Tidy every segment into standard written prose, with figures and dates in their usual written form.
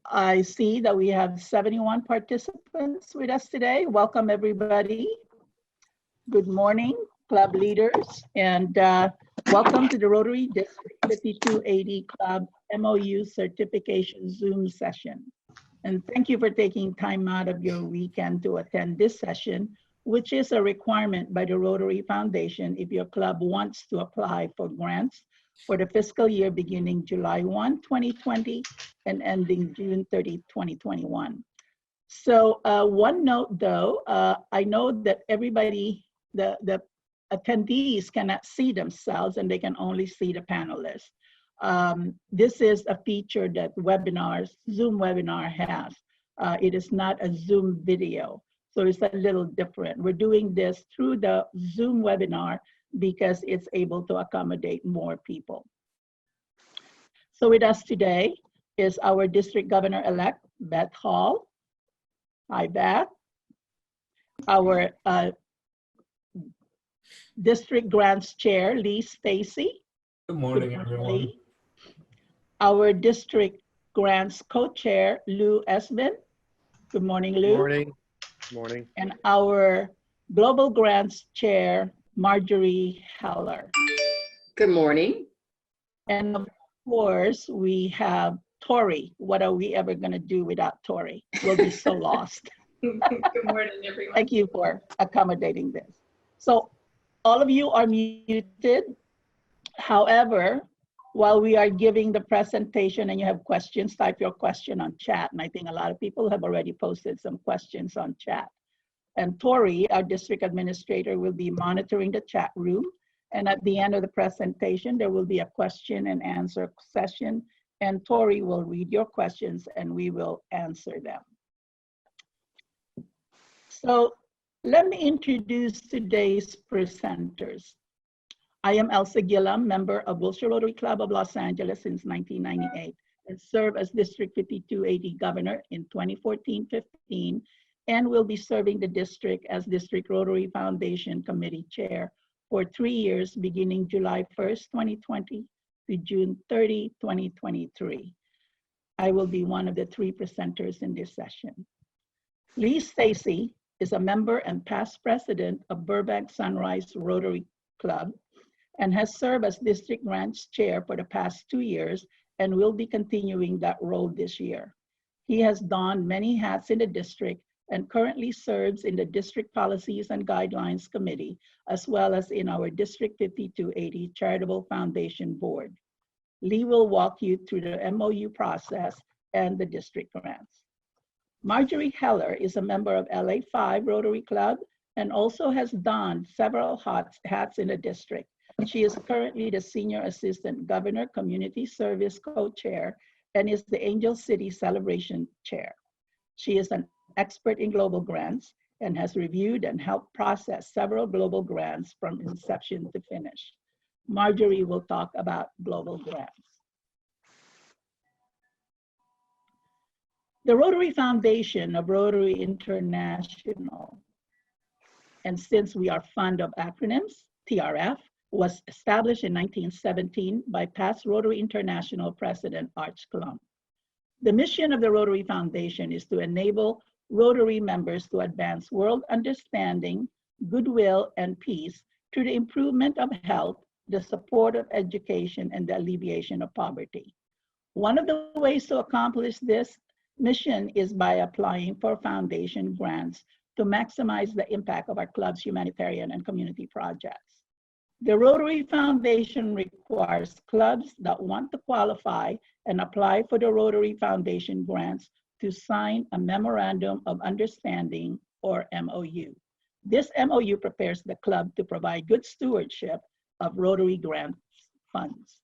I see that we have 71 participants with us today. Welcome, everybody. Good morning, club leaders, and welcome to the Rotary District 5280 Club MOU Certification Zoom session. And thank you for taking time out of your weekend to attend this session, which is a requirement by the Rotary Foundation if your club wants to apply for grants for the fiscal year beginning July 1, 2020 and ending June 30, 2021. So one note though, I know that everybody, the attendees cannot see themselves and they can only see the panelists. This is a feature that Zoom webinar has. It is not a Zoom video, so it's a little different. We're doing this through the Zoom webinar because it's able to accommodate more people. So with us today is our District Governor-elect, Beth Hall. Hi, Beth. Our District Grants Chair, Lee Stacy. Good morning, everyone. Lee. Our District Grants Co-Chair, Lou Esben. Good morning, Lou. Good morning. Good morning. And our Global Grants Chair, Marjorie Heller. Good morning. And of course, we have Tori. What are we ever going to do without Tori? We'll be so lost. Good morning, everyone. Thank you for accommodating this. So all of you are muted. However, while we are giving the presentation and you have questions, type your question on chat. And I think a lot of people have already posted some questions on chat. And Tori, our district administrator, will be monitoring the chat room. And at the end of the presentation, there will be a question and answer session. And Tori will read your questions and we will answer them. So let me introduce today's presenters. I am Elsa Gillam, member of Wilshire Rotary Club of Los Angeles since 1998 and served as District 5280 Governor in 2014-15 and will be serving the district as District Rotary Foundation Committee Chair for 3 years beginning July 1st, 2020 to June 30, 2023. I will be one of the 3 presenters in this session. Lee Stacy is a member and past president of Burbank Sunrise Rotary Club and has served as District Grants Chair for the past 2 years and will be continuing that role this year. He has donned many hats in the district and currently serves in the District Policies and Guidelines Committee, as well as in our District 5280 Charitable Foundation Board. Lee will walk you through the MOU process and the district grants. Marjorie Heller is a member of LA 5 Rotary Club and also has donned several hats in the district. She is currently the Senior Assistant Governor Community Service Co-Chair and is the Angel City Celebration Chair. She is an expert in global grants and has reviewed and helped process several global grants from inception to finish. Marjorie will talk about global grants. The Rotary Foundation of Rotary International, and since we are fond of acronyms, TRF, was established in 1917 by past Rotary International President Arch Klump. The mission of the Rotary Foundation is to enable Rotary members to advance world understanding, goodwill, and peace through the improvement of health, the support of education, and the alleviation of poverty. One of the ways to accomplish this mission is by applying for foundation grants to maximize the impact of our club's humanitarian and community projects. The Rotary Foundation requires clubs that want to qualify and apply for the Rotary Foundation grants to sign a Memorandum of Understanding, or MOU. This MOU prepares the club to provide good stewardship of Rotary grants funds.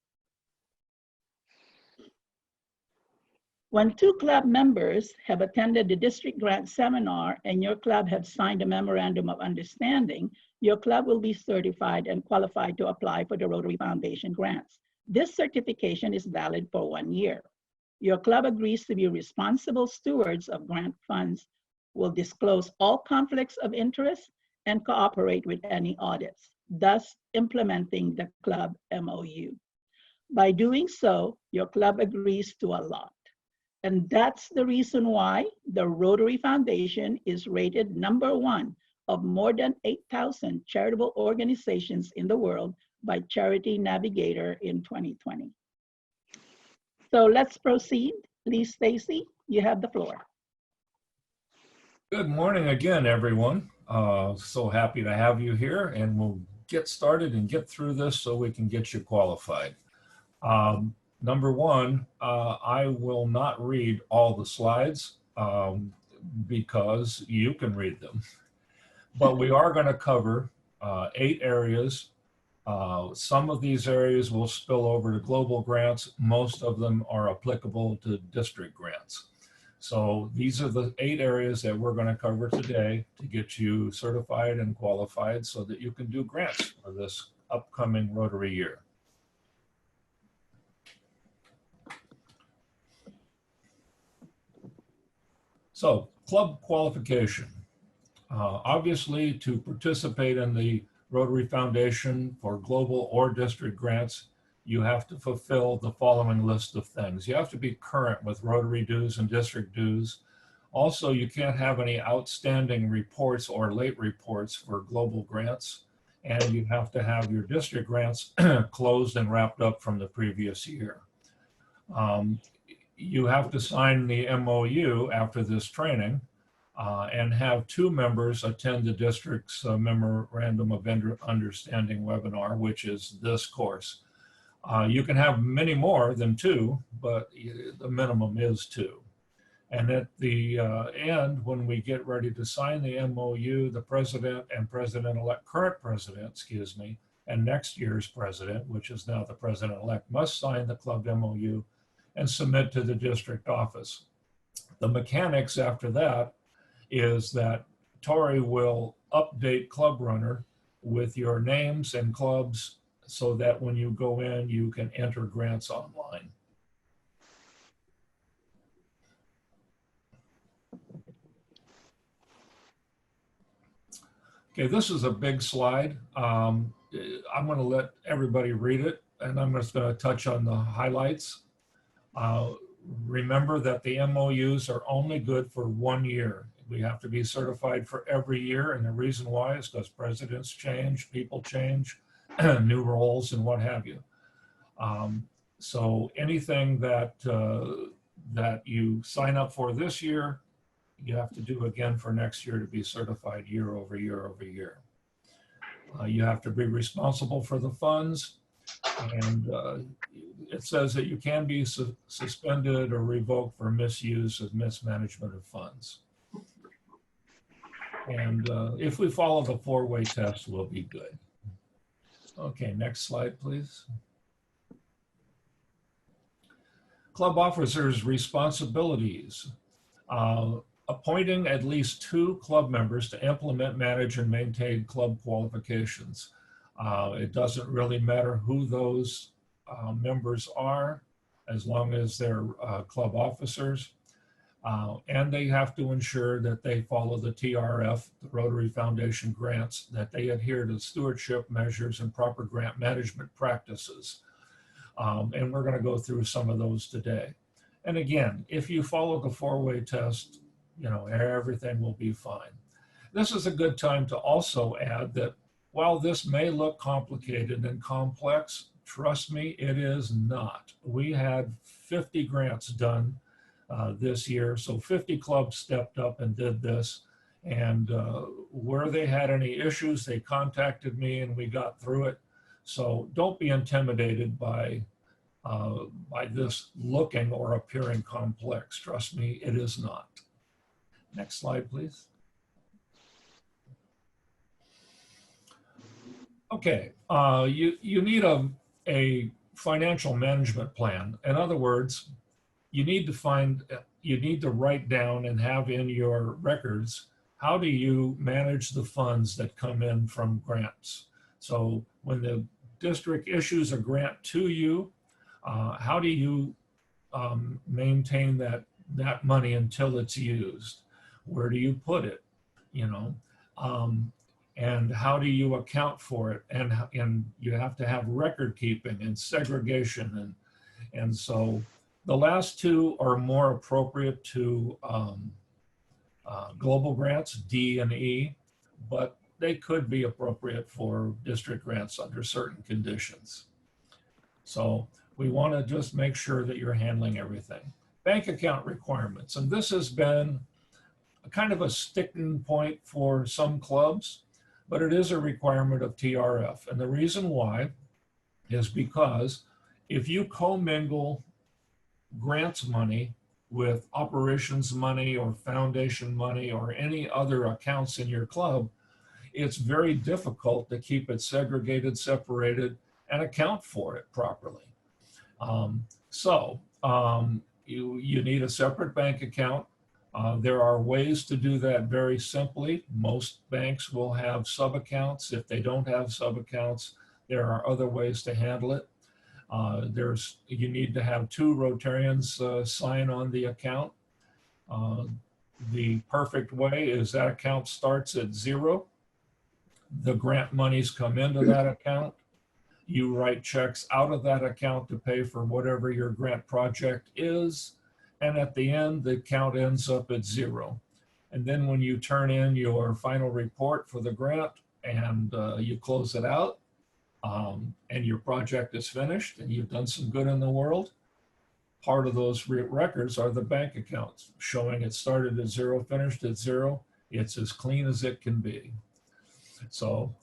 When 2 club members have attended the district grant seminar and your club have signed a Memorandum of Understanding, your club will be certified and qualified to apply for the Rotary Foundation grants. This certification is valid for 1 year. Your club agrees to be responsible stewards of grant funds, will disclose all conflicts of interest, and cooperate with any audits, thus implementing the club MOU. By doing so, your club agrees to a lot. And that's the reason why the Rotary Foundation is rated #1 of more than 8,000 charitable organizations in the world by Charity Navigator in 2020. So let's proceed. Lee Stacy, you have the floor. Good morning again, everyone. So happy to have you here, and we'll get started and get through this so we can get you qualified. Number one, I will not read all the slides because you can read them, but we are going to cover 8 areas. Some of these areas will spill over to global grants. Most of them are applicable to district grants. So these are the 8 areas that we're going to cover today to get you certified and qualified so that you can do grants for this upcoming Rotary year. So, club qualification. Obviously, to participate in the Rotary Foundation for global or district grants, you have to fulfill the following list of things. You have to be current with Rotary dues and district dues. Also, you can't have any outstanding reports or late reports for global grants. And you have to have your district grants closed and wrapped up from the previous year. You have to sign the MOU after this training and have 2 members attend the district's Memorandum of Understanding webinar, which is this course. You can have many more than 2, but the minimum is 2. And at the end, when we get ready to sign the MOU, the president and president-elect, current president, excuse me, and next year's president, which is now the president-elect, must sign the club MOU and submit to the district office. The mechanics after that is that Tori will update Club Runner with your names and clubs so that when you go in, you can enter grants online. Okay, this is a big slide. I'm going to let everybody read it, and I'm just going to touch on the highlights. Remember that the MOUs are only good for 1 year. We have to be certified for every year, and the reason why is because presidents change, people change, new roles, and what have you. So anything that that you sign up for this year, you have to do again for next year to be certified year over year over year. You have to be responsible for the funds, and it says that you can be suspended or revoked for misuse or mismanagement of funds. And if we follow the 4-way test, we'll be good. Okay, next slide, please. Club officers' responsibilities. Appointing at least 2 club members to implement, manage, and maintain club qualifications. It doesn't really matter who those members are, as long as they're club officers. And they have to ensure that they follow the TRF, the Rotary Foundation grants, that they adhere to stewardship measures and proper grant management practices. And we're going to go through some of those today. And again, if you follow the 4-way test, you know, everything will be fine. This is a good time to also add that while this may look complicated and complex, trust me, it is not. We had 50 grants done this year, so 50 clubs stepped up and did this. And where they had any issues, they contacted me and we got through it. So don't be intimidated by this looking or appearing complex. Trust me, it is not. Next slide, please. Okay, you need a financial management plan. In other words, you need to write down and have in your records, how do you manage the funds that come in from grants? So when the district issues a grant to you, how do you maintain that money until it's used? Where do you put it? You know, and how do you account for it? And you have to have record keeping and segregation, and so The last two are more appropriate to global grants, D and E, but they could be appropriate for district grants under certain conditions. So we want to just make sure that you're handling everything. Bank account requirements, and this has been kind of a sticking point for some clubs, but it is a requirement of TRF. And the reason why is because if you commingle grants money with operations money or foundation money or any other accounts in your club, it's very difficult to keep it segregated, separated, and account for it properly. You need a separate bank account. There are ways to do that very simply. Most banks will have sub-accounts. If they don't have sub-accounts, there are other ways to handle it. You need to have 2 Rotarians sign on the account. The perfect way is that account starts at 0. The grant monies come into that account. You write checks out of that account to pay for whatever your grant project is. And at the end, the account ends up at 0. And then when you turn in your final report for the grant and you close it out, and your project is finished and you've done some good in the world, part of those records are the bank accounts showing it started at 0, finished at 0. It's as clean as it can be. So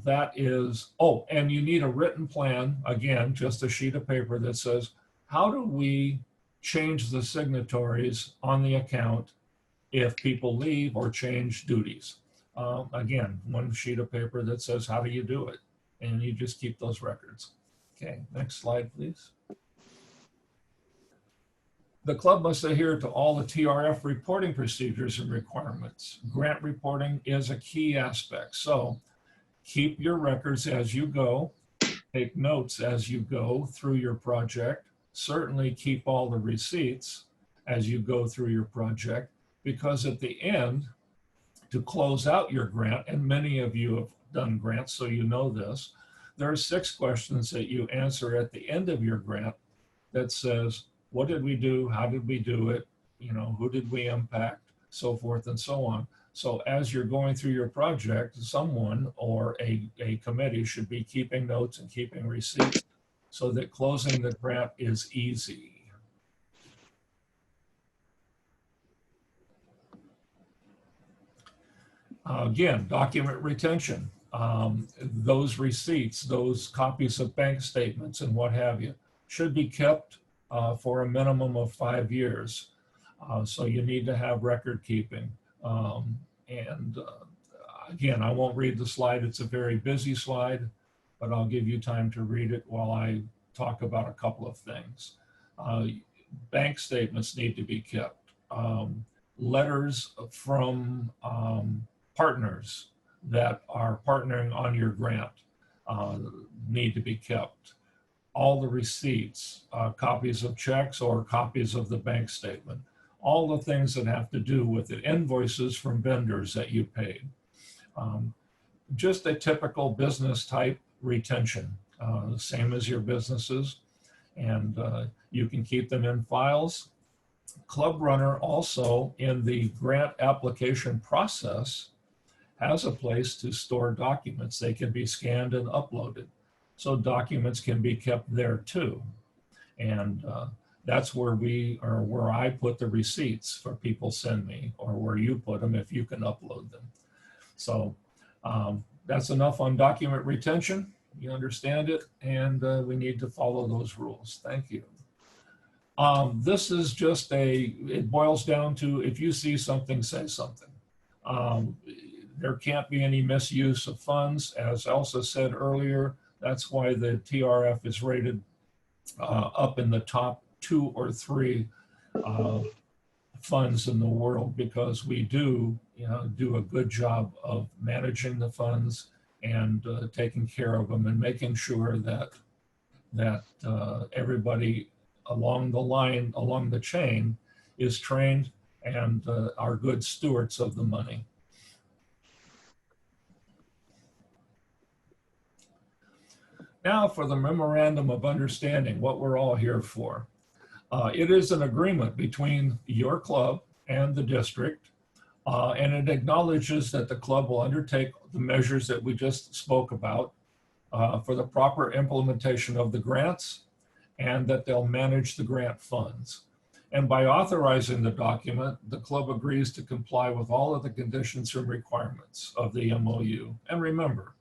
that is, oh, and you need a written plan, again, just a sheet of paper that says, how do we change the signatories on the account if people leave or change duties? Again, one sheet of paper that says, how do you do it? And you just keep those records. Okay, next slide, please. The club must adhere to all the TRF reporting procedures and requirements. Grant reporting is a key aspect. So keep your records as you go, take notes as you go through your project. Certainly keep all the receipts as you go through your project, because at the end, to close out your grant, and many of you have done grants, so you know this, there are 6 questions that you answer at the end of your grant that says, what did we do? How did we do it? You know, who did we impact? So forth and so on. So as you're going through your project, someone or a committee should be keeping notes and keeping receipts so that closing the grant is easy. Again, document retention. Those receipts, those copies of bank statements and what have you, should be kept for a minimum of 5 years. So you need to have record keeping. Again, I won't read the slide. It's a very busy slide, but I'll give you time to read it while I talk about a couple of things. Bank statements need to be kept. Letters from partners that are partnering on your grant need to be kept. All the receipts, copies of checks or copies of the bank statement, all the things that have to do with it, invoices from vendors that you paid. Just a typical business type retention, same as your businesses, and you can keep them in files. Club Runner also in the grant application process has a place to store documents. They can be scanned and uploaded. So documents can be kept there too. And that's where where I put the receipts for people send me, or where you put them if you can upload them. So that's enough on document retention. You understand it, and we need to follow those rules. Thank you. This is just it boils down to, if you see something, say something. There can't be any misuse of funds. As Elsa said earlier, that's why the TRF is rated up in the top 2 or 3 funds in the world, because we do a good job of managing the funds and taking care of them and making sure that everybody along the line, along the chain, is trained and are good stewards of the money. Now for the Memorandum of Understanding, what we're all here for. It is an agreement between your club and the district, and it acknowledges that the club will undertake the measures that we just spoke about for the proper implementation of the grants, and that they'll manage the grant funds. And by authorizing the document, the club agrees to comply with all of the conditions and requirements of the MOU. And remember,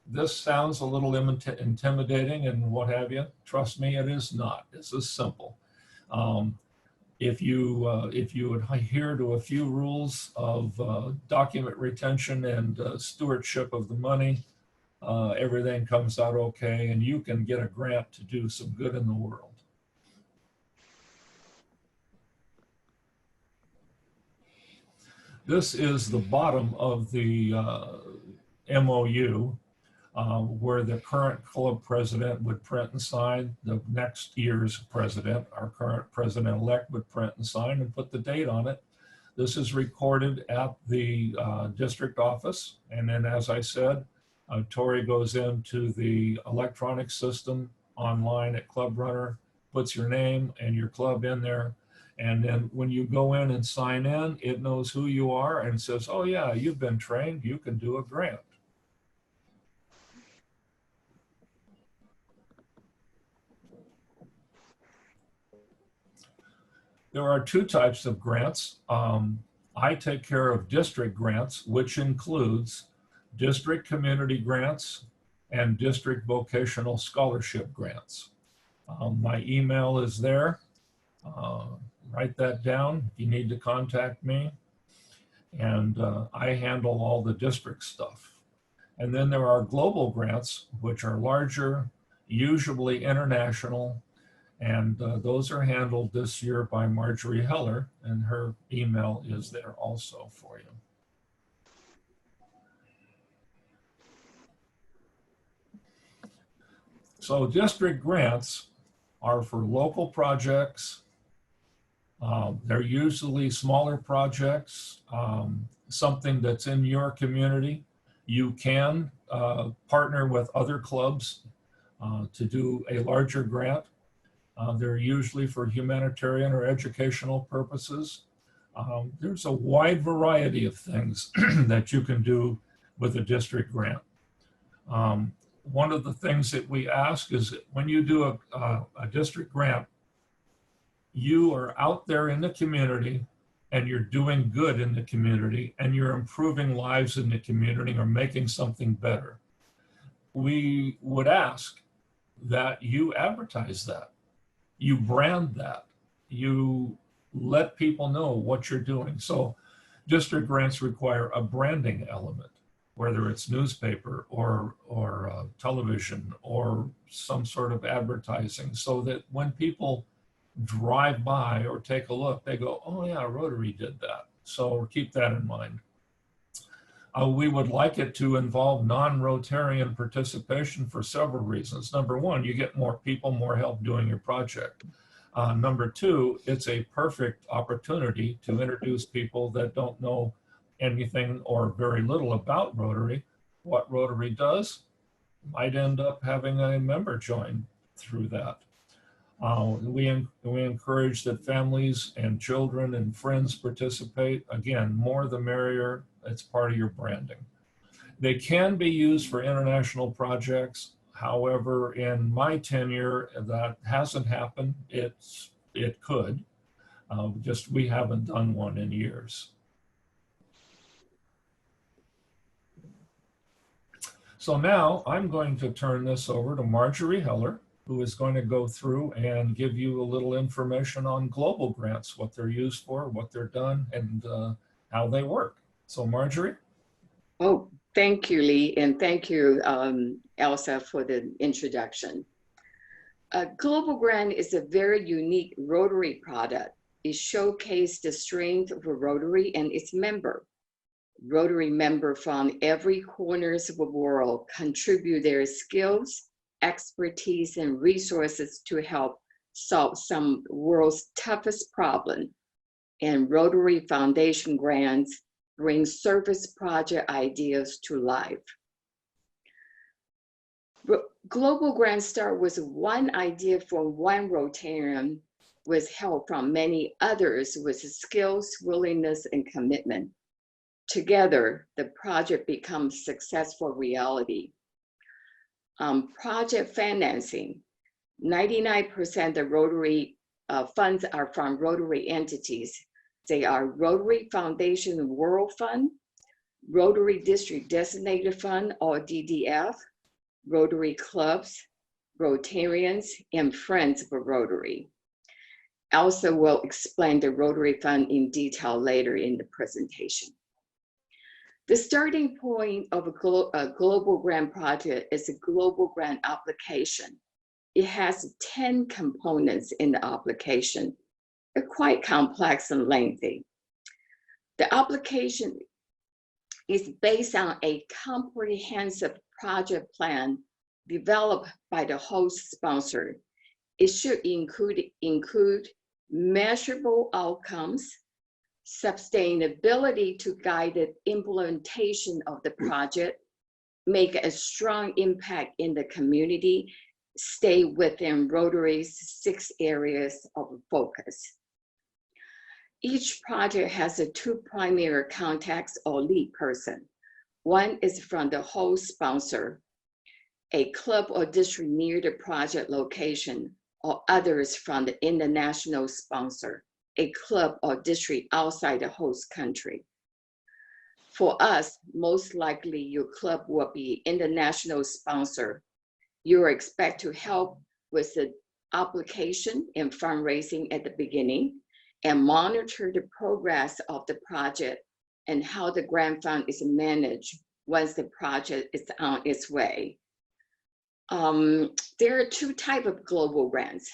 this sounds a little intimidating and what have you. Trust me, it is not. This is simple. If you adhere to a few rules of document retention and stewardship of the money, everything comes out okay, and you can get a grant to do some good in the world. This is the bottom of the MOU, where the current club president would print and sign. The next year's president, our current president-elect, would print and sign and put the date on it. This is recorded at the district office. And then, as I said, Tori goes into the electronic system online at Club Runner, puts your name and your club in there. And then when you go in and sign in, it knows who you are and says, oh yeah, you've been trained, you can do a grant. There are two types of grants. I take care of district grants, which includes district community grants and district vocational scholarship grants. My email is there. Write that down if you need to contact me. And I handle all the district stuff. And then there are global grants, which are larger, usually international. And those are handled this year by Marjorie Heller, and her email is there also for you. So district grants are for local projects. They're usually smaller projects, something that's in your community. You can partner with other clubs to do a larger grant. They're usually for humanitarian or educational purposes. There's a wide variety of things that you can do with a district grant. One of the things that we ask is that when you do a district grant, you are out there in the community and you're doing good in the community and you're improving lives in the community or making something better. We would ask that you advertise that, you brand that, you let people know what you're doing. So district grants require a branding element, whether it's newspaper or television or some sort of advertising, so that when people drive by or take a look, they go, oh yeah, Rotary did that. So keep that in mind. We would like it to involve non-Rotarian participation for several reasons. Number one, you get more people, more help doing your project. Number two, it's a perfect opportunity to introduce people that don't know anything or very little about Rotary. What Rotary does might end up having a member join through that. We encourage that families and children and friends participate. Again, more the merrier. It's part of your branding. They can be used for international projects. However, in my tenure, that hasn't happened. It could. Just we haven't done one in years. So now I'm going to turn this over to Marjorie Heller, who is going to go through and give you a little information on global grants, what they're used for, what they're done, and how they work. So Marjorie? Oh, thank you, Lee, and thank you, Elsa, for the introduction. A global grant is a very unique Rotary product. It showcases the strength of a Rotary and its member. Rotary members from every corner of the world contribute their skills, expertise, and resources to help solve some of the world's toughest problems. And Rotary Foundation grants bring service project ideas to life. Global grants start with one idea from one Rotarian with help from many others with skills, willingness, and commitment. Together, the project becomes successful reality. Project financing, 99% of Rotary funds are from Rotary entities. They are Rotary Foundation World Fund, Rotary District Designated Fund, or DDF, Rotary Clubs, Rotarians, and Friends of Rotary. Elsa will explain the Rotary Fund in detail later in the presentation. The starting point of a global grant project is a global grant application. It has 10 components in the application. They're quite complex and lengthy. The application is based on a comprehensive project plan developed by the host sponsor. It should include measurable outcomes, sustainability to guide the implementation of the project, make a strong impact in the community, stay within Rotary's 6 areas of focus. Each project has 2 primary contacts or lead person. One is from the host sponsor, a club or district near the project location, or others from the international sponsor, a club or district outside the host country. For us, most likely your club will be international sponsor. You are expected to help with the application and fundraising at the beginning and monitor the progress of the project and how the grant fund is managed once the project is on its way. There are 2 types of global grants.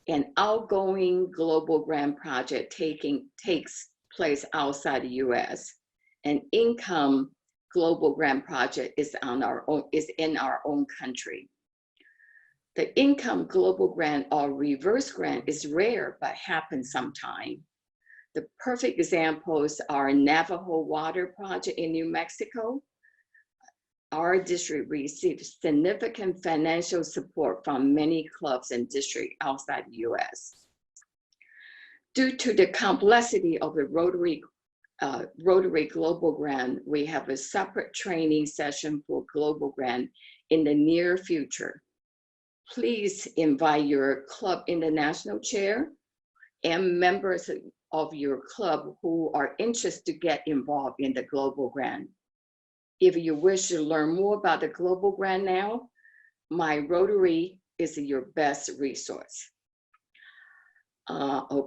An outgoing global grant project takes place outside the US. An income global grant project is in our own country. The income global grant or reverse grant is rare, but happens sometime. The perfect examples are Navajo Water Project in New Mexico. Our district received significant financial support from many clubs and districts outside the US. Due to the complexity of the Rotary Global Grant, we have a separate training session for Global Grant in the near future. Please invite your club international chair and members of your club who are interested to get involved in the Global Grant. If you wish to learn more about the Global Grant now, my Rotary is your best resource. Elsa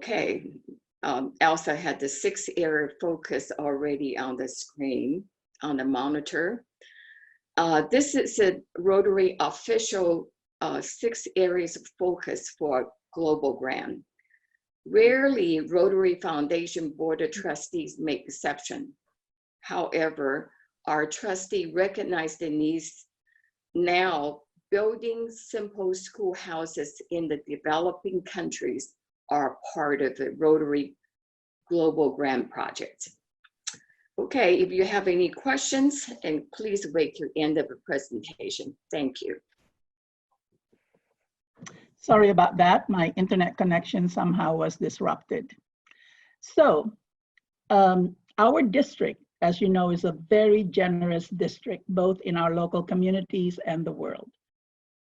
had the 6 area focus already on the screen, on the monitor. This is a Rotary official 6 areas of focus for Global Grant. Rarely Rotary Foundation Board of Trustees make exception. However, our trustee recognized the needs. Now, building simple schoolhouses in the developing countries are part of the Rotary Global Grant Project. Okay, if you have any questions, and please wait till the end of the presentation. Thank you. Sorry about that. My internet connection somehow was disrupted. So our district, as you know, is a very generous district, both in our local communities and the world.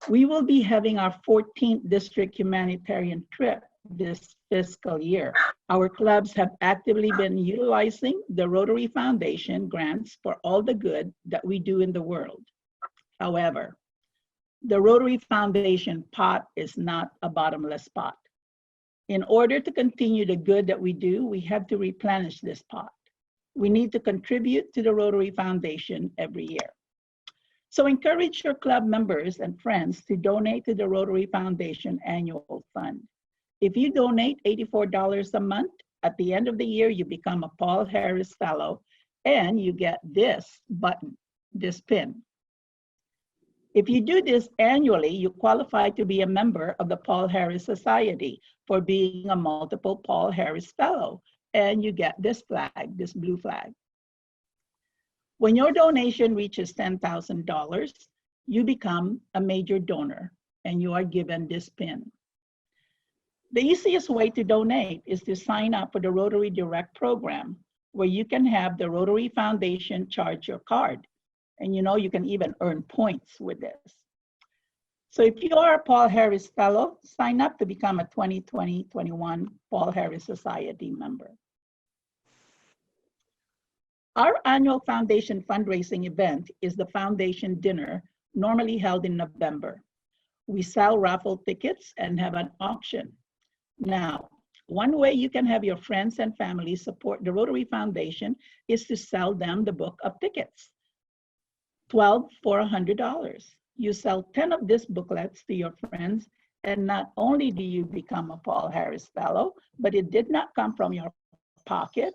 We will be having our 14th district humanitarian trip this fiscal year. Our clubs have actively been utilizing the Rotary Foundation grants for all the good that we do in the world. However, the Rotary Foundation pot is not a bottomless pot. In order to continue the good that we do, we have to replenish this pot. We need to contribute to the Rotary Foundation every year. So encourage your club members and friends to donate to the Rotary Foundation Annual Fund. If you donate $84 a month, at the end of the year, you become a Paul Harris Fellow and you get this button, this pin. If you do this annually, you qualify to be a member of the Paul Harris Society for being a multiple Paul Harris Fellow, and you get this flag, this blue flag. When your donation reaches $10,000, you become a major donor and you are given this pin. The easiest way to donate is to sign up for the Rotary Direct program, where you can have the Rotary Foundation charge your card. And you can even earn points with this. So if you are a Paul Harris Fellow, sign up to become a 2020-21 Paul Harris Society member. Our annual foundation fundraising event is the foundation dinner, normally held in November. We sell raffle tickets and have an auction. Now, one way you can have your friends and family support the Rotary Foundation is to sell them the book of tickets. 12 for $100. You sell 10 of these booklets to your friends, and not only do you become a Paul Harris Fellow, but it did not come from your pocket,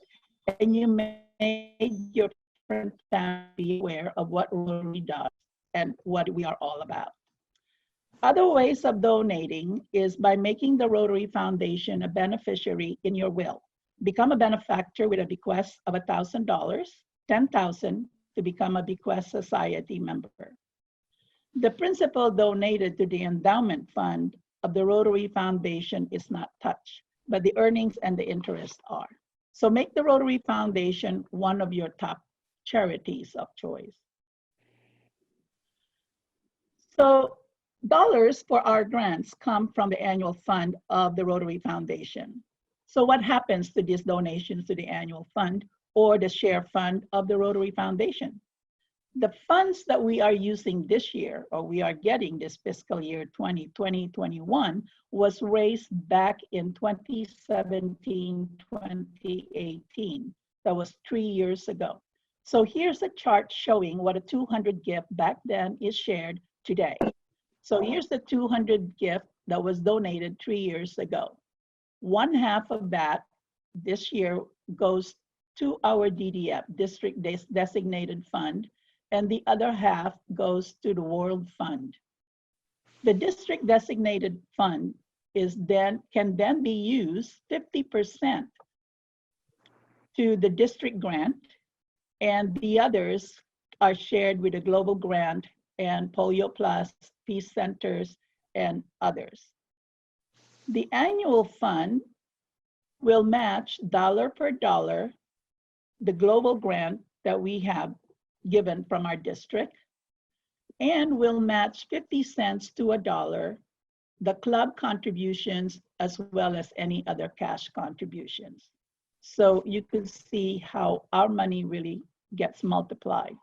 and you made your friends be aware of what Rotary does and what we are all about. Other ways of donating is by making the Rotary Foundation a beneficiary in your will. Become a benefactor with a bequest of $1,000, $10,000 to become a bequest society member. The principal donated to the endowment fund of the Rotary Foundation is not touched, but the earnings and the interest are. So make the Rotary Foundation one of your top charities of choice. So dollars for our grants come from the annual fund of the Rotary Foundation. So what happens to these donations to the annual fund or the share fund of the Rotary Foundation? The funds that we are using this year, or we are getting this fiscal year 2020-21, was raised back in 2017-2018. That was 3 years ago. So here's a chart showing what a 200 gift back then is shared today. So here's the 200 gift that was donated 3 years ago. One half of that this year goes to our DDF, District Designated Fund, and the other half goes to the World Fund. The District Designated Fund can then be used 50% to the district grant, and the others are shared with the Global Grant and Polio Plus, Peace Centers, and others. The annual fund will match dollar per dollar the global grant that we have given from our district, and will match 50 cents to $1 the club contributions as well as any other cash contributions. So you can see how our money really gets multiplied.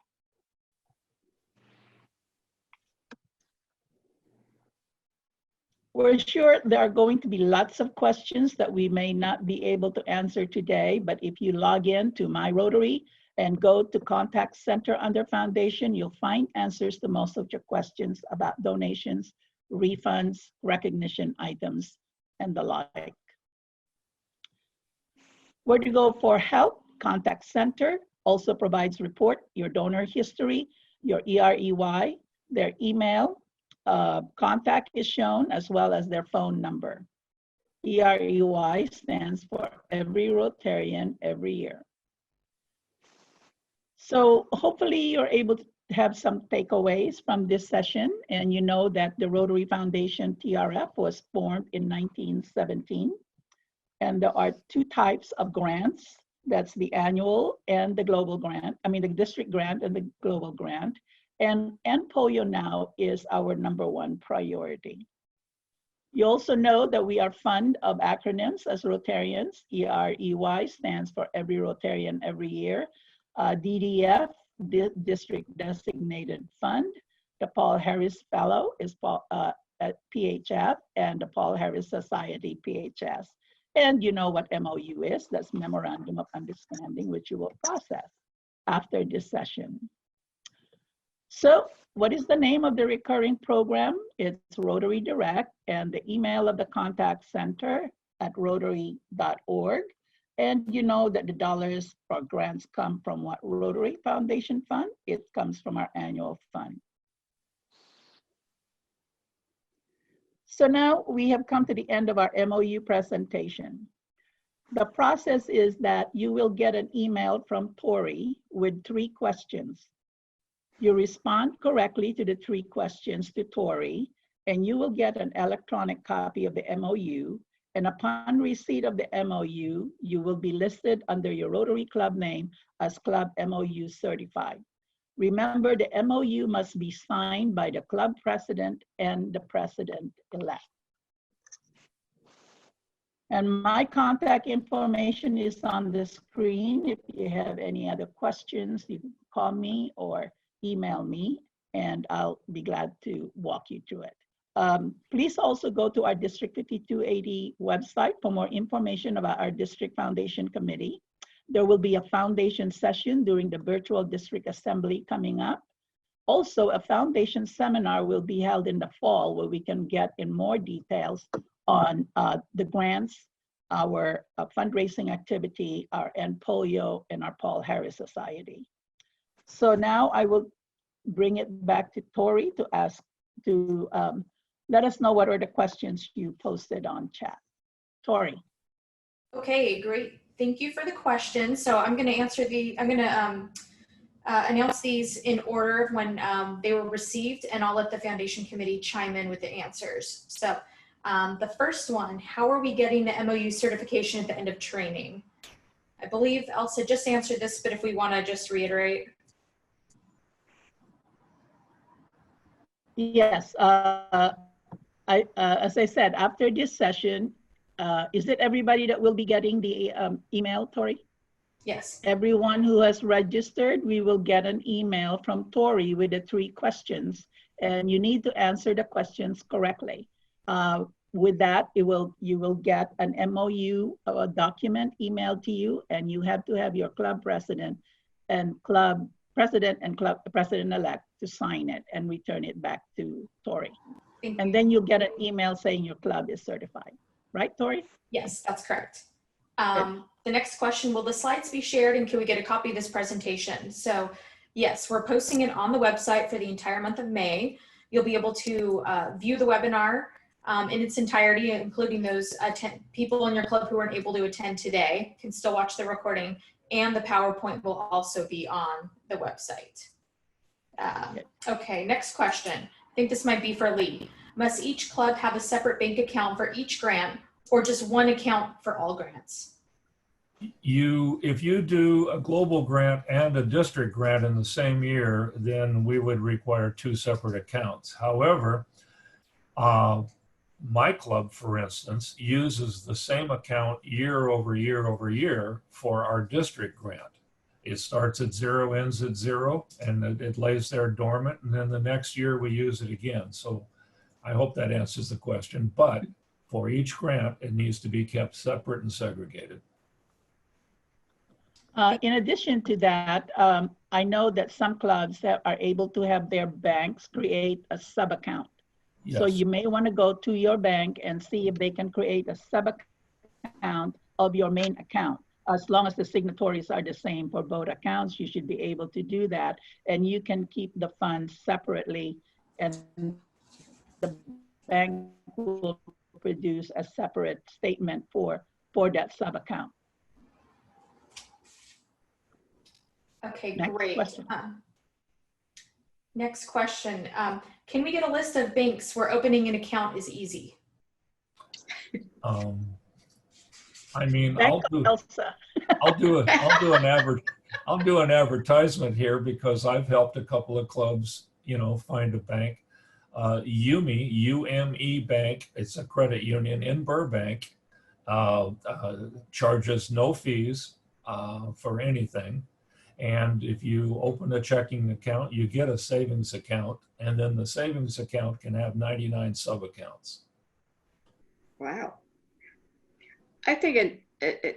We're sure there are going to be lots of questions that we may not be able to answer today, but if you log in to My Rotary and go to Contact Center under Foundation, you'll find answers to most of your questions about donations, refunds, recognition items, and the like. Where to go for help? Contact Center also provides report, your donor history, your EREY, their email, contact is shown, as well as their phone number. EREY stands for Every Rotarian Every Year. So hopefully you're able to have some takeaways from this session, and you know that the Rotary Foundation TRF was formed in 1917, and there are two types of grants. That's the annual and the global grant, the district grant and the global grant. And polio now is our #1 priority. You also know that we are fond of acronyms as Rotarians. EREY stands for Every Rotarian Every Year. DDF, District Designated Fund. The Paul Harris Fellow is at PHF, and the Paul Harris Society, PHS. And you know what MOU is, that's Memorandum of Understanding, which you will process after this session. So what is the name of the recurring program? It's Rotary Direct, and the email of the contact center at rotary.org. And you know that the dollars for grants come from what Rotary Foundation Fund? It comes from our annual fund. So now we have come to the end of our MOU presentation. The process is that you will get an email from Tori with 3 questions. You respond correctly to the 3 questions to Tori, and you will get an electronic copy of the MOU, and upon receipt of the MOU, you will be listed under your Rotary Club name as Club MOU Certified. Remember, the MOU must be signed by the club president and the president-elect. And my contact information is on the screen. If you have any other questions, you can call me or email me, and I'll be glad to walk you through it. Please also go to our District 5280 website for more information about our District Foundation Committee. There will be a foundation session during the virtual district assembly coming up. Also, a foundation seminar will be held in the fall where we can get in more details on the grants, our fundraising activity, our End Polio, and our Paul Harris Society. So now I will bring it back to Tori to let us know what are the questions you posted on chat. Tori. Okay, great. Thank you for the question. So I'm going to answer announce these in order of when they were received, and I'll let the Foundation Committee chime in with the answers. So the first one, how are we getting the MOU certification at the end of training? I believe Elsa just answered this, but if we want to just reiterate. Yes, as I said, after this session, is it everybody that will be getting the email, Tori? Yes. Everyone who has registered, we will get an email from Tori with the 3 questions, and you need to answer the questions correctly. With that, you will get an MOU document emailed to you, and you have to have your club president and club president-elect to sign it and return it back to Tori. And then you'll get an email saying your club is certified. Right, Tori? Yes, that's correct. The next question, will the slides be shared and can we get a copy of this presentation? So yes, we're posting it on the website for the entire month of May. You'll be able to view the webinar in its entirety, including those people in your club who weren't able to attend today can still watch the recording, and the PowerPoint will also be on the website. Okay, next question. I think this might be for Lee. Must each club have a separate bank account for each grant, or just one account for all grants? If you do a global grant and a district grant in the same year, then we would require 2 separate accounts. However, my club, for instance, uses the same account year over year over year for our district grant. It starts at 0, ends at 0, and it lays there dormant, and then the next year we use it again. So I hope that answers the question, but for each grant, it needs to be kept separate and segregated. In addition to that, I know that some clubs are able to have their banks create a sub-account. Yes. So you may want to go to your bank and see if they can create a sub-account of your main account. As long as the signatories are the same for both accounts, you should be able to do that. And you can keep the funds separately, and the bank will produce a separate statement for that sub-account. Okay, Next great. Question. Next question. Can we get a list of banks where opening an account is easy? I mean, I'll do an advertisement here because I've helped a couple of clubs, find a bank. UME, UME Bank, it's a credit union in Burbank, charges no fees for anything. And if you open a checking account, you get a savings account, and then the savings account can have 99 sub-accounts. Wow. I think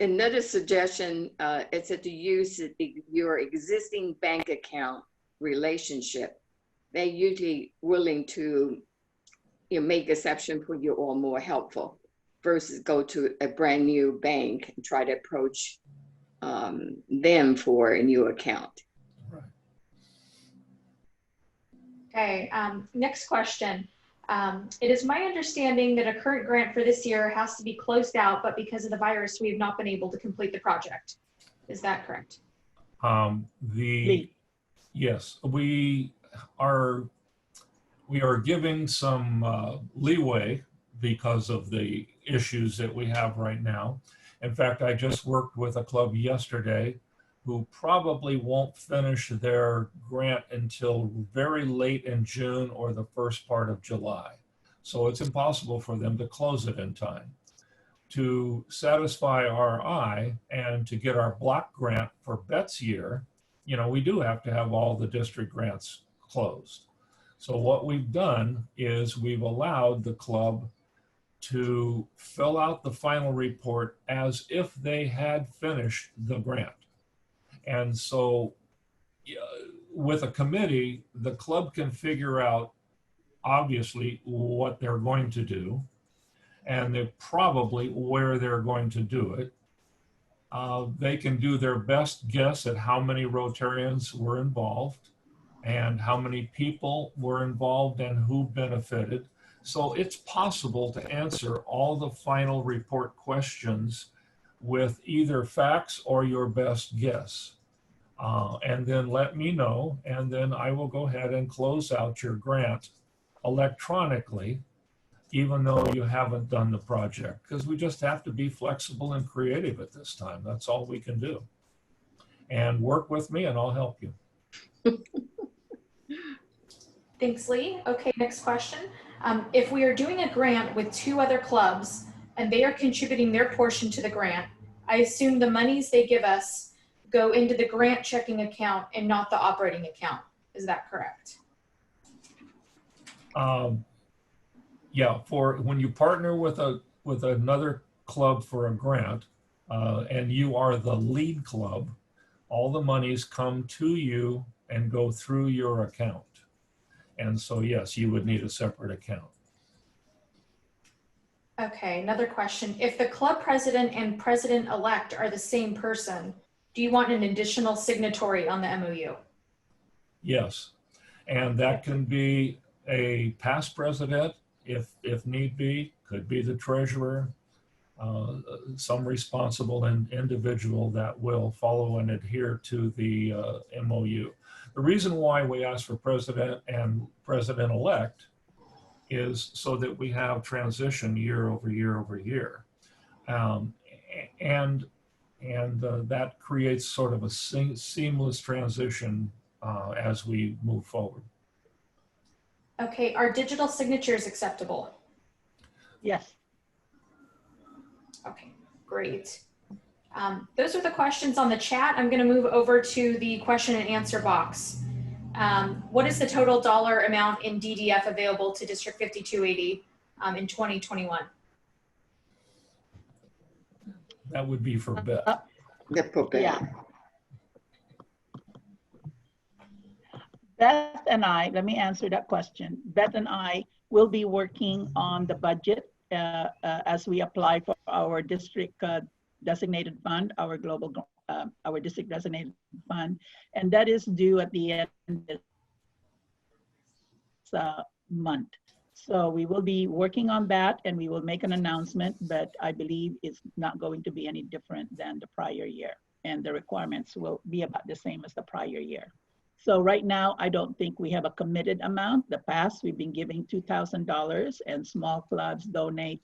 another suggestion is that to use your existing bank account relationship. They're usually willing to make exception for you or more helpful versus go to a brand new bank and try to approach them for a new account. Right. Okay, next question. It is my understanding that a current grant for this year has to be closed out, but because of the virus, we have not been able to complete the project. Is that correct? Yes, we are giving some leeway because of the issues that we have right now. In fact, I just worked with a club yesterday who probably won't finish their grant until very late in June or the first part of July. So it's impossible for them to close it in time. To satisfy our eye and to get our block grant for Bet's year, you know, we do have to have all the district grants closed. So what we've done is we've allowed the club to fill out the final report as if they had finished the grant. And so with a committee, the club can figure out obviously what they're going to do, and they're probably where they're going to do it. They can do their best guess at how many Rotarians were involved and how many people were involved and who benefited. So it's possible to answer all the final report questions with either facts or your best guess. And then let me know, and then I will go ahead and close out your grant electronically, even though you haven't done the project, because we just have to be flexible and creative at this time. That's all we can do. And work with me and I'll help you. Thanks, Lee. Okay, next question. If we are doing a grant with 2 other clubs and they are contributing their portion to the grant, I assume the monies they give us go into the grant checking account and not the operating account. Is that correct? Yeah, for when you partner with another club for a grant, and you are the lead club, all the monies come to you and go through your account. And so, yes, you would need a separate account. Okay, another question. If the club president and president-elect are the same person, do you want an additional signatory on the MOU? Yes, and that can be a past president, if need be, could be the treasurer, some responsible individual that will follow and adhere to the MOU. The reason why we ask for president and president-elect is so that we have transition year over year over year. And that creates sort of a seamless transition as we move forward. Okay, are digital signatures acceptable? Yes. Okay, great. Those are the questions on the chat. I'm going to move over to the question and answer box. What is the total dollar amount in DDF available to District 5280 in 2021? That would be for Bet. Yeah. Beth and I, let me answer that question. Beth and I will be working on the budget as we apply for our district designated fund, our district designated fund, and that is due at the end of this month. So we will be working on that and we will make an announcement, but I believe it's not going to be any different than the prior year, and the requirements will be about the same as the prior year. So right now, I don't think we have a committed amount. The past, we've been giving $2,000 and small clubs donate,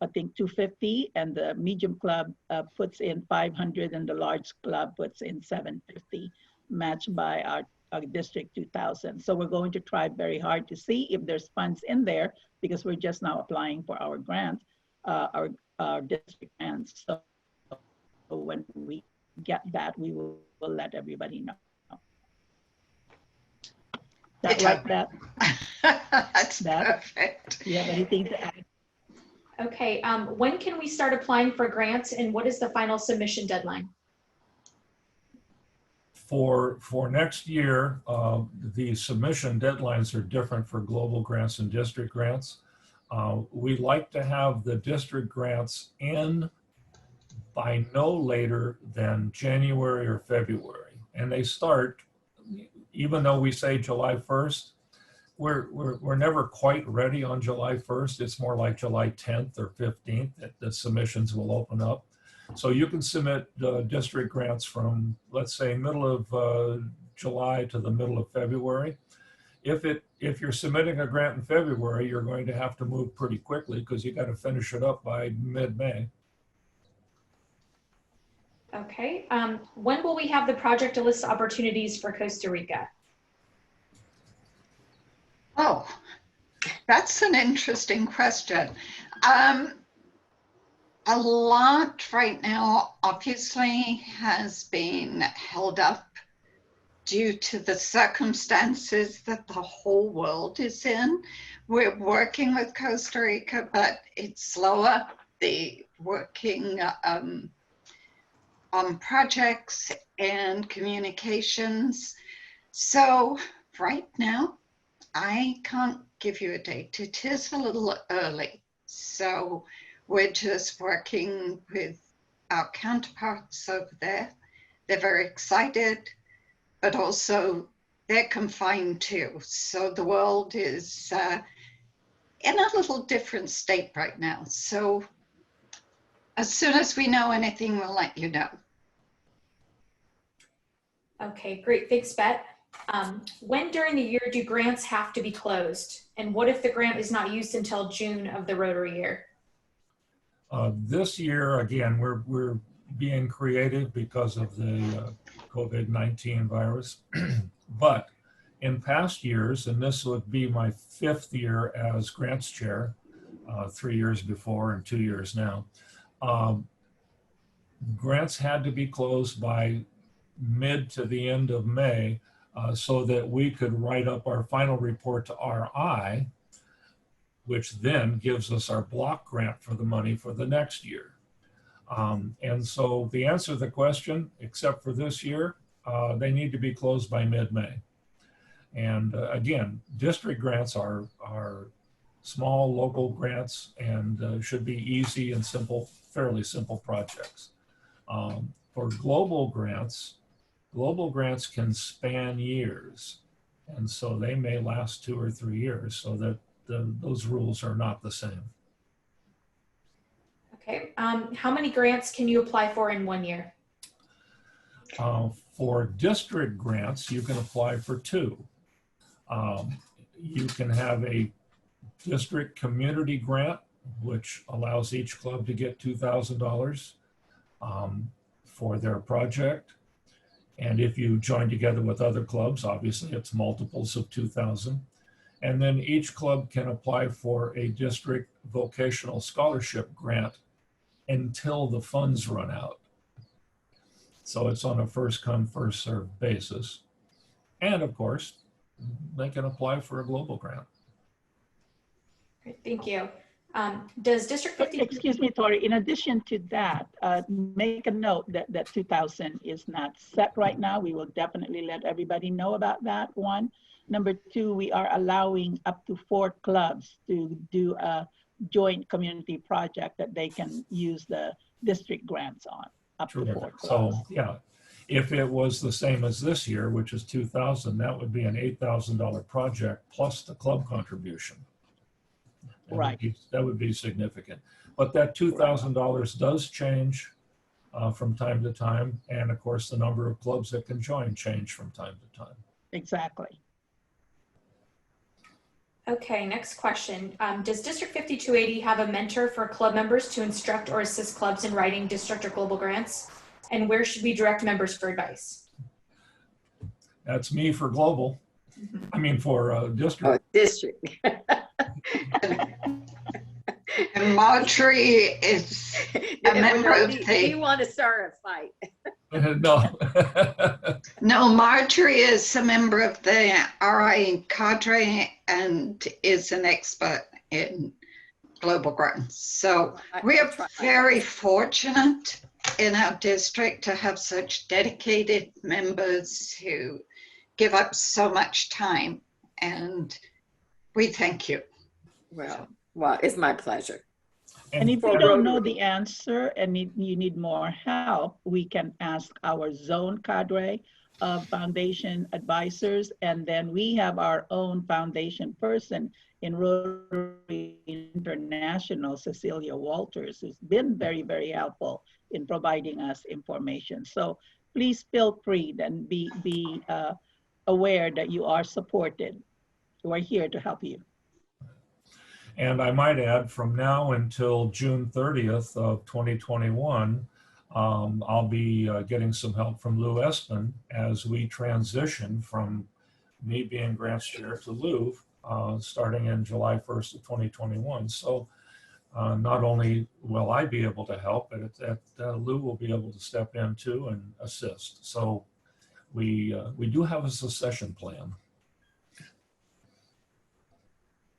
I think, $250, and the medium club puts in $500 and the large club puts in $750, matched by our district 2,000. So we're going to try very hard to see if there's funds in there, because we're just now applying for our grant, our district grants. So when we get that, we will let everybody know. That like that? That's that? perfect. Do you have anything to add? Okay, when can we start applying for grants, and what is the final submission deadline? For next year, the submission deadlines are different for global grants and district grants. We like to have the district grants in by no later than January or February, and they start, even though we say July 1st, we're never quite ready on July 1st. It's more like July 10th or 15th that the submissions will open up. So you can submit district grants from, let's say, middle of July to the middle of February. if you're submitting a grant in February, you're going to have to move pretty quickly because you got to finish it up by mid-May. Okay. When will we have the project to list opportunities for Costa Rica? Oh, that's an interesting question. A lot right now obviously has been held up due to the circumstances that the whole world is in. We're working with Costa Rica, but it's slower. They're working on projects and communications. So right now, I can't give you a date. It is a little early. So we're just working with our counterparts over there. They're very excited, but also they're confined too. So the world is in a little different state right now. So as soon as we know anything, we'll let you know. Okay, great. Thanks, Bet. When during the year do grants have to be closed? And what if the grant is not used until June of the Rotary year? This year, again, we're being creative because of the COVID-19 virus. But in past years, and this would be my 5th year as grants chair, 3 years before and 2 years now, grants had to be closed by mid to the end of May so that we could write up our final report to RI, which then gives us our block grant for the money for the next year. And so the answer to the question, except for this year, they need to be closed by mid-May. And again, district grants are small local grants and should be easy and simple, fairly simple projects. For global grants can span years. And so they may last 2 or 3 years, so that those rules are not the same. Okay. How many grants can you apply for in 1 year? For district grants, you can apply for 2. You can have a district community grant, which allows each club to get $2,000 for their project. And if you join together with other clubs, obviously it's multiples of 2,000. And then each club can apply for a district vocational scholarship grant until the funds run out. So it's on a first come, first served basis. And of course, they can apply for a global grant. Great, thank you. Does District 50? Excuse me, Tori, in addition to that, make a note that 2,000 is not set right now. We will definitely let everybody know about that, 1. Number 2, we are allowing up to 4 clubs to do a joint community project that they can use the district grants on, up to 4 clubs. So yeah, if it was the same as this year, which is 2,000, that would be an $8,000 project plus the club contribution. Right. That would be significant. But that $2,000 does change from time to time. And of course, the number of clubs that can join change from time to time. Exactly. Okay, next question. Does District 5280 have a mentor for club members to instruct or assist clubs in writing district or global grants? And where should we direct members for advice? That's me for global. I mean, for district. Oh, district. And Marjorie is a member of Do the... you want to start a fight? No. No, Marjorie is a member of the RI cadre and is an expert in global grants. So we are very fortunate in our district to have such dedicated members who give up so much time, and we thank you. Well, it's my pleasure. And if you don't know the answer and you need more help, we can ask our zone cadre of foundation advisors. And then we have our own foundation person in Rotary International, Cecilia Walters, who's been very, very helpful in providing us information. So please feel free and be aware that you are supported we're here to help you. And I might add, from now until June 30th of 2021, I'll be getting some help from Lou Espin as we transition from me being grants chair to Lou, starting in July 1st of 2021. So not only will I be able to help, but Lou will be able to step in too and assist. So we do have a succession plan.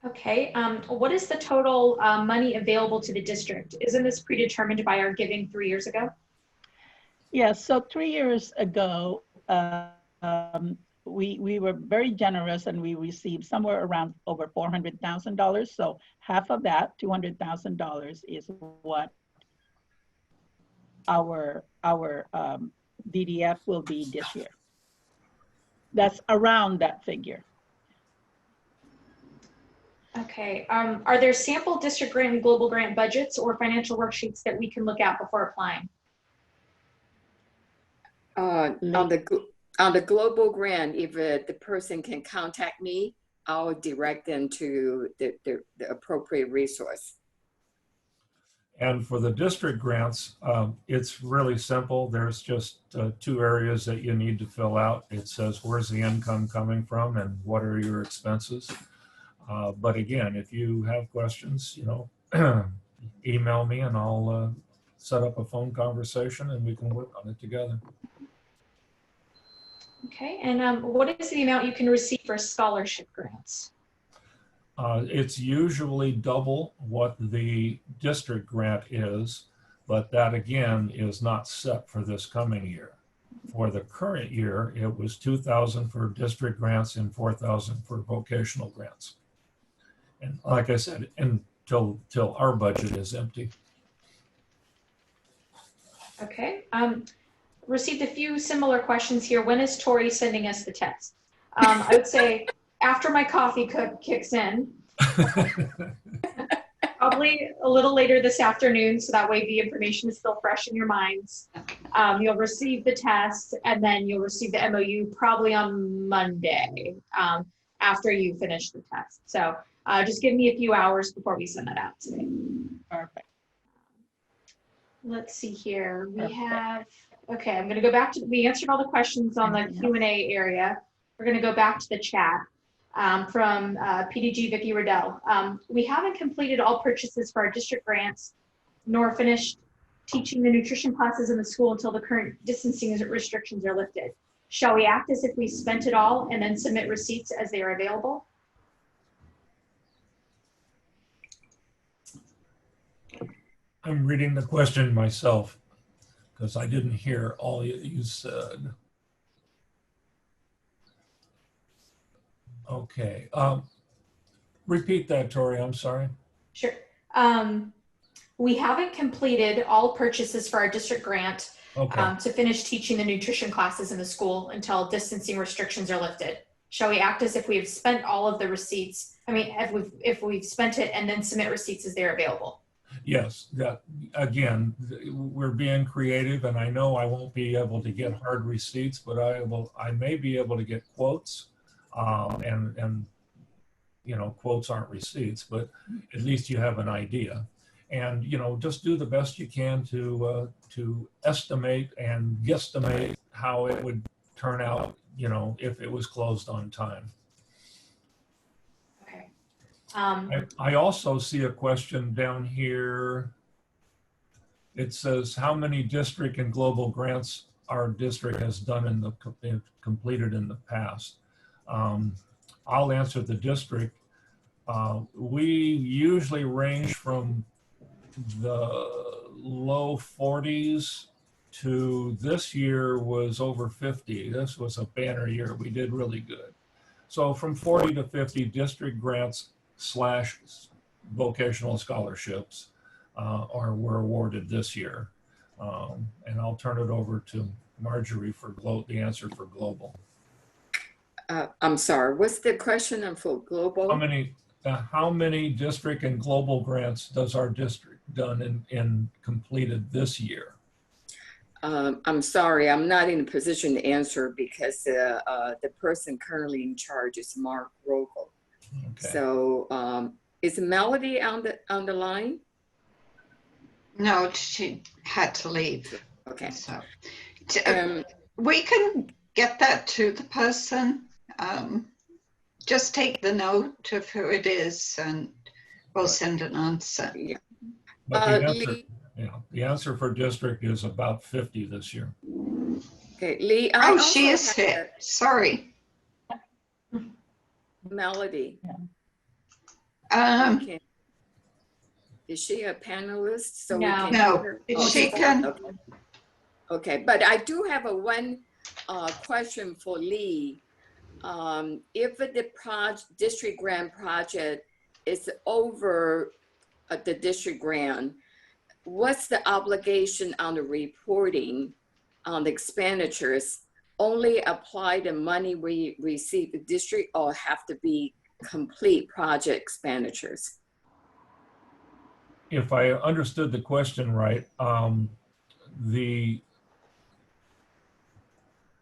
Okay, what is the total money available to the district? Isn't this predetermined by our giving 3 years ago? Yes, so 3 years ago, we were very generous and we received somewhere around over $400,000. So half of that, $200,000, is what our DDF will be this year. That's around that figure. Okay, are there sample district grant and global grant budgets or financial worksheets that we can look at before applying? On the global grant, if the person can contact me, I'll direct them to the appropriate resource. And for the district grants, it's really simple. There's just 2 areas that you need to fill out. It says, where's the income coming from and what are your expenses? But again, if you have questions, you know, email me and I'll set up a phone conversation and we can work on it together. Okay, and what is the amount you can receive for scholarship grants? It's usually double what the district grant is, but that again is not set for this coming year. For the current year, it was $2,000 for district grants and $4,000 for vocational grants. And like I said, until our budget is empty. Okay, received a few similar questions here. When is Tori sending us the test? I would say after my coffee kicks in, probably a little later this afternoon, so that way the information is still fresh in your minds. You'll receive the test and then you'll receive the MOU probably on Monday after you finish the test. So just give me a few hours before we send that out today. Perfect. Let's see here. We Perfect. have, okay, I'm going to go back to, we answered all the questions on the Q&A area. We're going to go back to the chat from PDG Vicky Riddell. We haven't completed all purchases for our district grants, nor finished teaching the nutrition classes in the school until the current distancing restrictions are lifted. Shall we act as if we spent it all and then submit receipts as they are available? I'm reading the question myself because I didn't hear all you said. Okay. Repeat that, Tori. I'm sorry. Sure. We haven't completed all purchases for our district grant to finish teaching the nutrition classes in the school until distancing restrictions are lifted. Shall we act as if we've spent all of the receipts? I mean, if we've spent it and then submit receipts as they're available? Yes, that again, we're being creative, and I know I won't be able to get hard receipts, but I may be able to get quotes, and you know, quotes aren't receipts, but at least you have an idea, and you know, just do the best you can to estimate and guesstimate how it would turn out, you know, if it was closed on time. I also see a question down here. It says, how many district and global grants our district has done completed in the past? I'll answer the district. We usually range from the low 40s to this year was over 50. This was a banner year. We did really good. So from 40 to 50 district grants / vocational scholarships were awarded this year. And I'll turn it over to Marjorie for the answer for global. I'm sorry, what's the question for global? How many district and global grants does our district done and completed this year? I'm sorry, I'm not in a position to answer because the person currently in charge is Mark Rogel. Okay. So is Melody on the line? No, she had to leave. Okay. So Um, we can get that to the person. Just take the note of who it is and we'll send an answer. yeah. But the answer, Lee, the answer for district is about 50 this year. okay, Lee. Oh, she is here. Sorry. Melody. Um, Is she a panelist? So No. we can No, hear her? she she's can- not. Okay. Okay, but I do have a one question for Lee. If the district grant project is over the district grant, what's the obligation on the reporting on the expenditures? Only apply the money we receive the district or have to be complete project expenditures? If I understood the question right,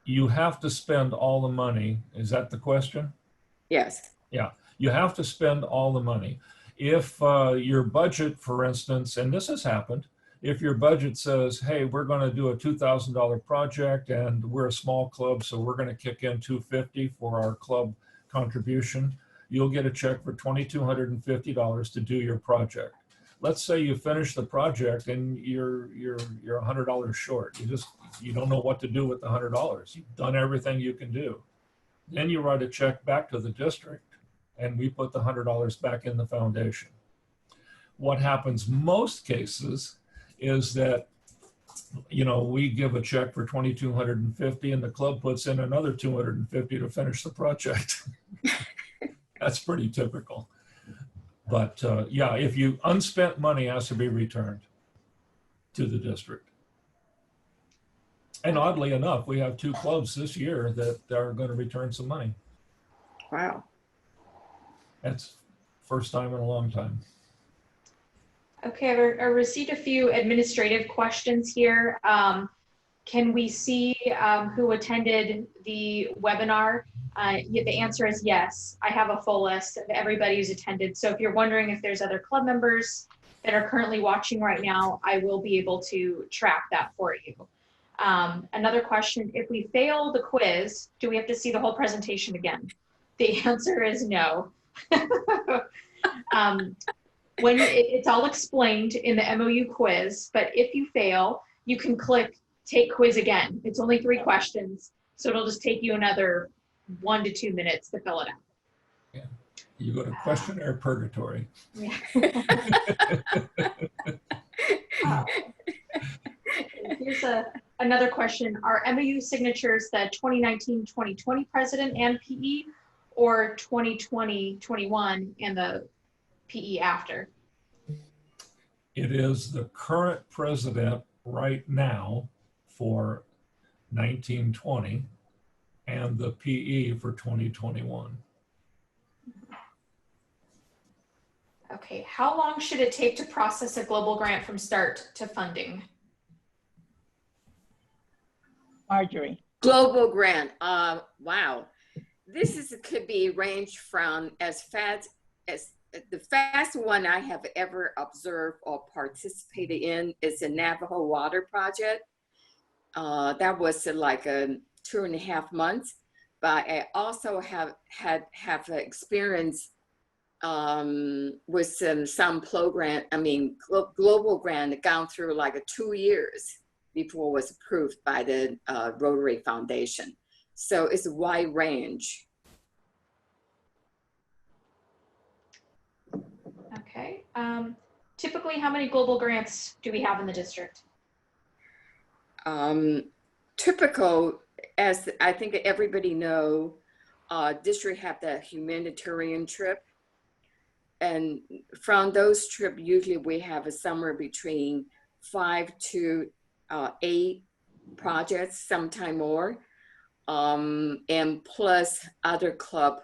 you have to spend all the money. Is that the question? Yes. Yeah, you have to spend all the money. If your budget, for instance, and this has happened, if your budget says, hey, we're going to do a $2,000 project and we're a small club, so we're going to kick in $250 for our club contribution, you'll get a check for $2,250 to do your project. Let's say you finish the project and you're $100 short. You don't know what to do with the $100. You've done everything you can do. Then you write a check back to the district and we put the $100 back in the foundation. What happens most cases is that, we give a check for $2,250 and the club puts in another $250 to finish the project. That's pretty typical. But yeah, if unspent money has to be returned to the district. And oddly enough, we have 2 clubs this year that are going to return some money. Wow. That's first time in a long time. Okay, I received a few administrative questions here. Can we see who attended the webinar? The answer is yes. I have a full list of everybody who's attended. So if you're wondering if there's other club members that are currently watching right now, I will be able to track that for you. Another question, if we fail the quiz, do we have to see the whole presentation again? The answer is no. When it's all explained in the MOU quiz, but if you fail, you can click take quiz again. It's only 3 questions, so it'll just take you another 1 to 2 minutes to fill it out. Yeah. You go to questionnaire purgatory. Yeah. Here's another question. Are MOU signatures the 2019-2020 president and PE or 2020-21 and the PE after? It is the current president right now for 1920 and the PE for 2021. Okay, how long should it take to process a global grant from start to funding? Marjorie. Global grant. Wow. This could be ranged from as fast as the fastest one I have ever observed or participated in is the Navajo Water Project. That was like 2.5 months. But I also have experience with some program. I mean, global grant gone through like 2 years before it was approved by the Rotary Foundation. So it's a wide range. Okay. Typically, how many global grants do we have in the district? Typical, as I think everybody know, district have the humanitarian trip. And from those trips, usually we have somewhere between 5 to 8 projects, sometime more. And plus other club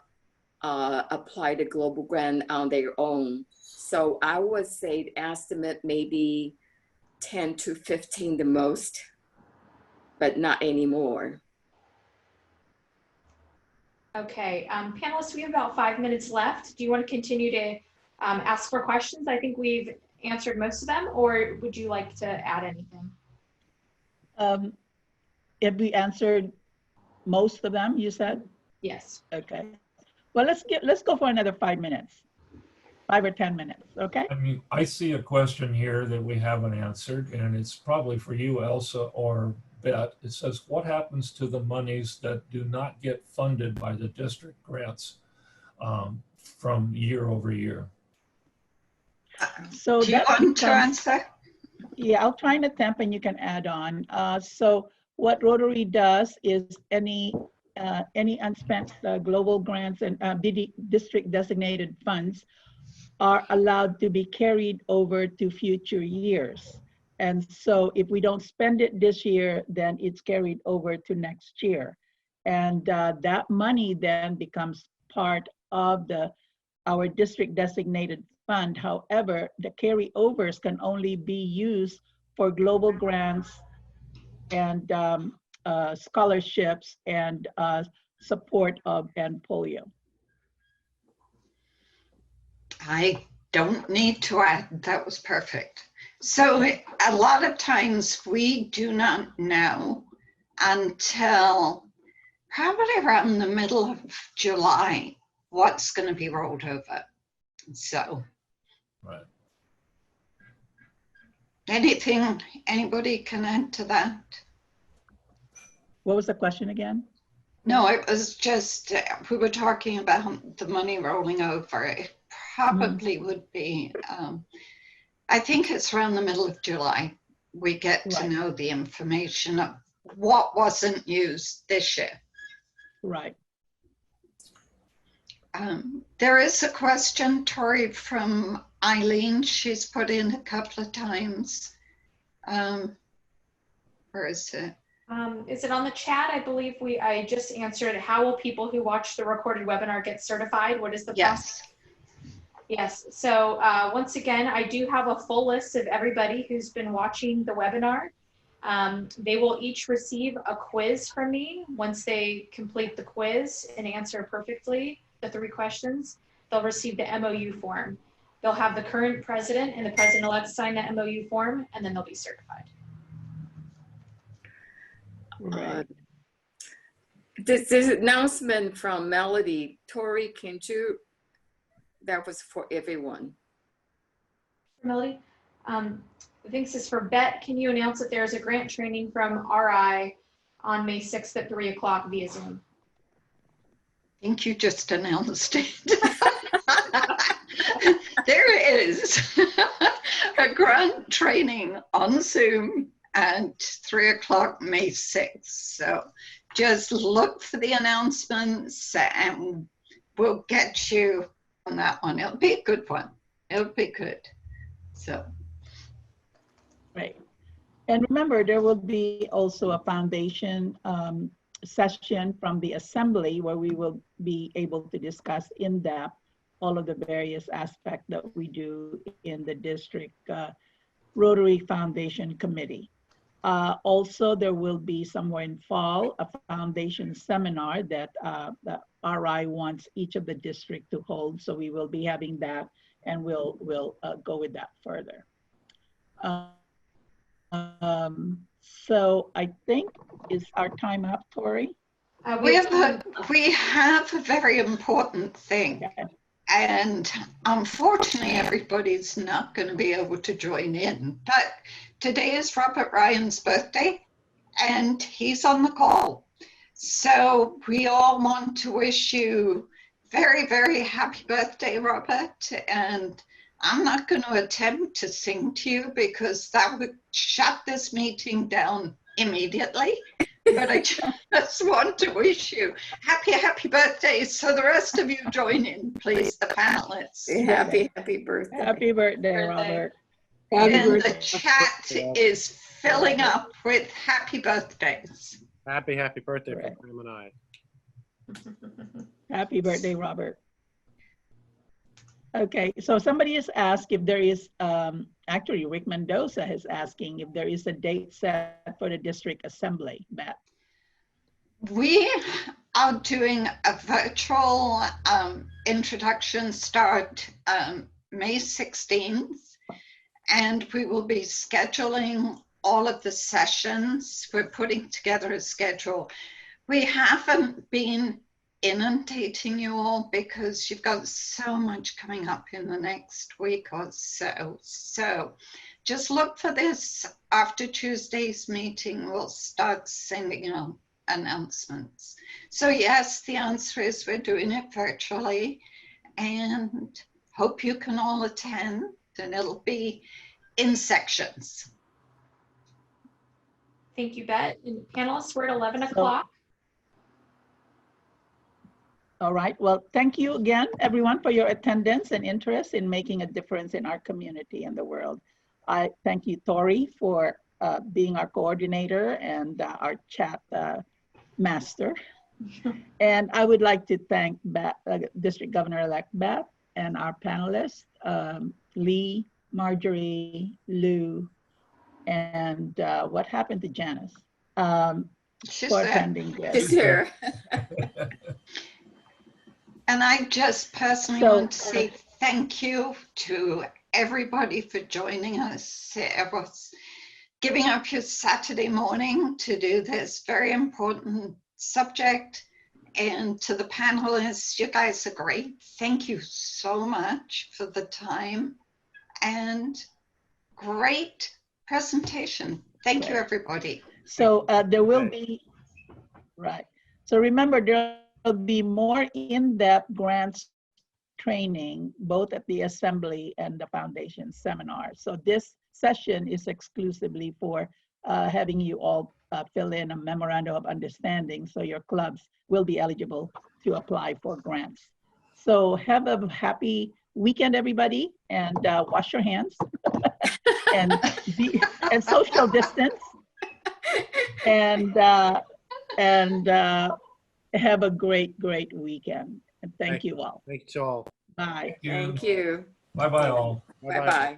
apply the global grant on their own. So I would say the estimate maybe 10 to 15 the most, but not anymore. Okay, panelists, we have about 5 minutes left. Do you want to continue to ask for questions? I think we've answered most of them, or would you like to add anything? If we answered most of them, you said? Yes. Okay. Well, let's go for another 5 minutes, 5 or 10 minutes, okay? I mean, I see a question here that we haven't answered, and it's probably for you, Elsa or Bet. It says, what happens to the monies that do not get funded by the district grants from year over year? So Do you that want to becomes, answer? yeah, I'll try and attempt and you can add on. So what Rotary does is any unspent global grants and district designated funds are allowed to be carried over to future years. And so if we don't spend it this year, then it's carried over to next year. And that money then becomes part of our district designated fund. However, the carryovers can only be used for global grants and scholarships and support of and polio. I don't need to add, that was perfect. So a lot of times we do not know until probably around the middle of July what's going to be rolled over. So Right. anything anybody can add to that? What was the question again? No, it was just, we were talking about the money rolling over. It probably would be, I think it's around the middle of July. We get to Right. know the information of what wasn't used this year. Right. There is a question, Tori, from Eileen. She's put in a couple of times. Where is it? Is it on the chat? I believe I just answered, how will people who watch the recorded webinar get certified? What is the process? Yes. Yes, so once again, I do have a full list of everybody who's been watching the webinar. They will each receive a quiz from me. Once they complete the quiz and answer perfectly the 3 questions, they'll receive the MOU form. They'll have the current president and the president-elect sign that MOU form, and then they'll be certified. Right. This announcement from Melody, Tori, can you, that was for everyone. Melody, I think this is for Bet. Can you announce that there's a grant training from RI on May 6th at 3 o'clock via Zoom? I think you just announced it. There it is. A grant training on Zoom at 3 o'clock, May 6th. So just look for the announcements and we'll get you on that one. It'll be a good one. It'll be good. So. Right. And remember, there will be also a foundation session from the assembly where we will be able to discuss in depth all of the various aspects that we do in the district Rotary Foundation Committee. Also, there will be somewhere in fall a foundation seminar that the RI wants each of the district to hold. So we will be having that, and we'll go with that further. So I think, is our time up, Tori? We have a very important thing. Okay. And unfortunately, everybody's not going to be able to join in. But today is Robert Ryan's birthday, and he's on the call. So we all want to wish you very, very happy birthday, Robert. And I'm not going to attempt to sing to you because that would shut this meeting down immediately. But I just want to wish you happy birthday. So the rest of you join in, please, the panelists. Happy birthday. Happy birthday, Robert. And the chat is filling up with happy birthdays. Happy birthday Correct. from Pam and I. Happy birthday, Robert. Okay, so somebody has asked if there is, actually Rick Mendoza is asking if there is a date set for the district assembly, Matt. We are doing a virtual introduction start May 16th, and we will be scheduling all of the sessions. We're putting together a schedule. We haven't been inundating you all because you've got so much coming up in the next week or so. So just look for this. After Tuesday's meeting, we'll start sending out announcements. So yes, the answer is we're doing it virtually, and hope you can all attend, and it'll be in sections. Thank you, Bet. And panelists, we're at 11 o'clock. All right. Well, thank you again, everyone, for your attendance and interest in making a difference in our community and the world. I thank you, Tori, for being our coordinator and our chat master. And I would like to thank District Governor-elect Beth and our panelists, Lee, Marjorie, Lou, and what happened to Janice for attending this. She's here. And I just personally want to say thank you to everybody for joining us. Giving up your Saturday morning to do this very important subject. And to the panelists, you guys are great. Thank you so much for the time and great presentation. Thank you, everybody. So there will be, right. So remember, there will be more in-depth grants training, both at the assembly and the foundation seminar. So this session is exclusively for having you all fill in a memorandum of understanding, so your clubs will be eligible to apply for grants. So have a happy weekend, everybody, and wash your hands and social distance, and have a great weekend. And thank you all. Thanks all. Bye. Thank you. Bye-bye all. Bye-bye.